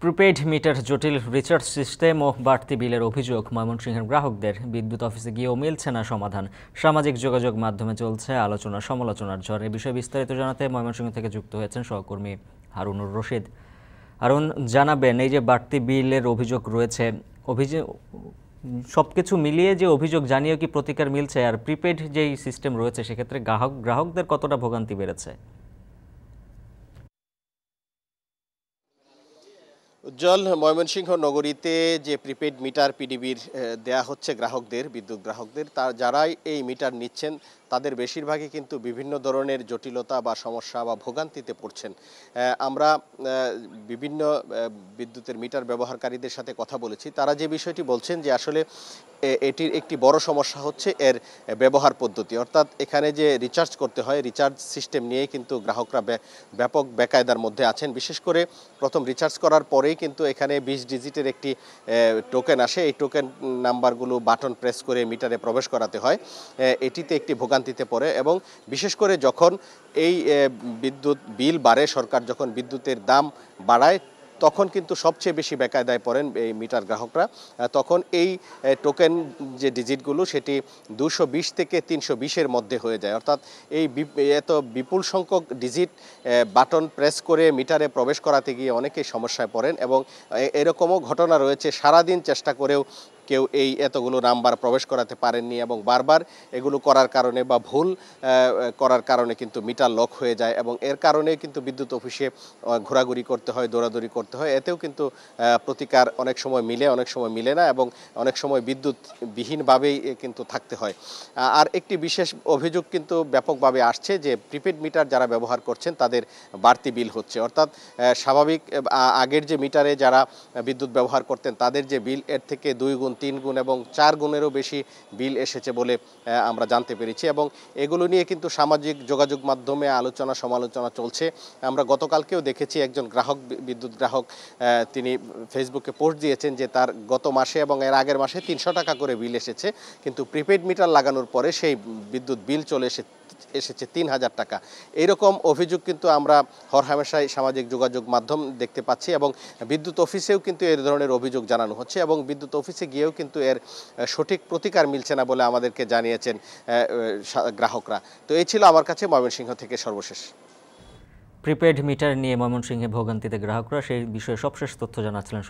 Prepaid meter জটিল recharge system ও বাড়তি বিলের অভিযোগ ময়মনসিংহের গ্রাহকদের। বিদ্যুৎ অফিসে গিয়েও মিলছে না সমাধান। সামাজিক যোগাযোগ মাধ্যমে চলছে আলোচনা সমালোচনার ঝড়। এ বিষয়ে বিস্তারিত জানাতে ময়মনসিংহ থেকে যুক্ত হয়েছেন সহকর্মী হারুনুর রশিদ। হারুন, জানাবেন এই যে বাড়তি বিলের অভিযোগ রয়েছে, সবকিছু মিলিয়ে যে অভিযোগ জানিয়েও কি প্রতিকার মিলছে? আর প্রিপেইড যেই সিস্টেম রয়েছে সেক্ষেত্রে গ্রাহকদের কতটা ভোগান্তি বেড়েছে? উজ্জ্বল, ময়মনসিংহ নগরীতে যে প্রিপেড মিটার পিডিবির দেয়া হচ্ছে গ্রাহকদের, বিদ্যুৎ গ্রাহকদের, যারাই এই মিটার নিচ্ছেন তাদের বেশিরভাগই কিন্তু বিভিন্ন ধরনের জটিলতা বা সমস্যা বা ভোগান্তিতে পড়ছেন। আমরা বিভিন্ন বিদ্যুতের মিটার ব্যবহারকারীদের সাথে কথা বলেছি। তারা যে বিষয়টি বলছেন যে আসলে এটির একটি বড় সমস্যা হচ্ছে এর ব্যবহার পদ্ধতি, অর্থাৎ এখানে যে রিচার্জ করতে হয়, রিচার্জ সিস্টেম নিয়ে কিন্তু গ্রাহকরা ব্যাপক বেকায়দার মধ্যে আছেন। বিশেষ করে প্রথম রিচার্জ করার পরেই কিন্তু এখানে 20 ডিজিটের একটি টোকেন আসে। এই টোকেন নাম্বারগুলো বাটন প্রেস করে মিটারে প্রবেশ করাতে হয়। এটিতে একটি ভোগান্তিতে পড়ে এবং বিশেষ করে যখন এই বিদ্যুৎ বিল বাড়ে, সরকার যখন বিদ্যুতের দাম বাড়ায়, তখন কিন্তু সবচেয়ে বেশি বেকায়দায় পড়েন এই মিটার গ্রাহকরা। তখন এই টোকেন যে ডিজিটগুলো সেটি 220 থেকে 320-এর মধ্যে হয়ে যায়, অর্থাৎ এই এত বিপুল সংখ্যক ডিজিট বাটন প্রেস করে মিটারে প্রবেশ করাতে গিয়ে অনেকেই সমস্যায় পড়েন এবং এরকমও ঘটনা রয়েছে সারাদিন চেষ্টা করেও কেউ এই এতগুলো নাম্বার প্রবেশ করাতে পারেননি এবং বারবার এগুলো করার কারণে বা ভুল করার কারণে কিন্তু মিটার লক হয়ে যায় এবং এর কারণে কিন্তু বিদ্যুৎ অফিসে ঘোরাঘুরি করতে হয়, দৌড়াদৌড়ি করতে হয়। এতেও কিন্তু প্রতিকার অনেক সময় মিলে, অনেক সময় মিলে না এবং অনেক সময় বিদ্যুৎবিহীনভাবেই কিন্তু থাকতে হয়। আর একটি বিশেষ অভিযোগ কিন্তু ব্যাপকভাবে আসছে যে প্রিপেড মিটার যারা ব্যবহার করছেন তাদের বাড়তি বিল হচ্ছে, অর্থাৎ স্বাভাবিক আগের যে মিটারে যারা বিদ্যুৎ ব্যবহার করতেন তাদের যে বিল, এর থেকে 2 গুণ, 3 গুণ এবং 4 গুণেরও বেশি বিল এসেছে বলে আমরা জানতে পেরেছি এবং এগুলো নিয়ে কিন্তু সামাজিক যোগাযোগ মাধ্যমে আলোচনা সমালোচনা চলছে। আমরা গতকালকেও দেখেছি একজন বিদ্যুৎ গ্রাহক তিনি ফেসবুকে পোস্ট দিয়েছেন যে তার গত মাসে এবং এর আগের মাসে 300 টাকা করে বিল এসেছে, কিন্তু প্রিপেড মিটার লাগানোর পরে সেই বিদ্যুৎ বিল চলে এসেছে 3000 টাকা। এইরকম অভিযোগ কিন্তু আমরা হরহামেশাই সামাজিক যোগাযোগ মাধ্যম দেখতে পাচ্ছি এবং বিদ্যুৎ অফিসেও কিন্তু এর ধরনের অভিযোগ জানানো হচ্ছে এবং বিদ্যুৎ অফিসে গিয়েও কিন্তু এর সঠিক প্রতিকার মিলছে না বলে আমাদেরকে জানিয়েছেন গ্রাহকরা। তো এই ছিল আমার কাছে ময়মনসিংহ থেকে সর্বশেষ। প্রিপেইড মিটার নিয়ে ময়মনসিংহে ভোগান্তিতে গ্রাহকরা, সেই বিষয়ে সবশেষ তথ্য জানাচ্ছিলেন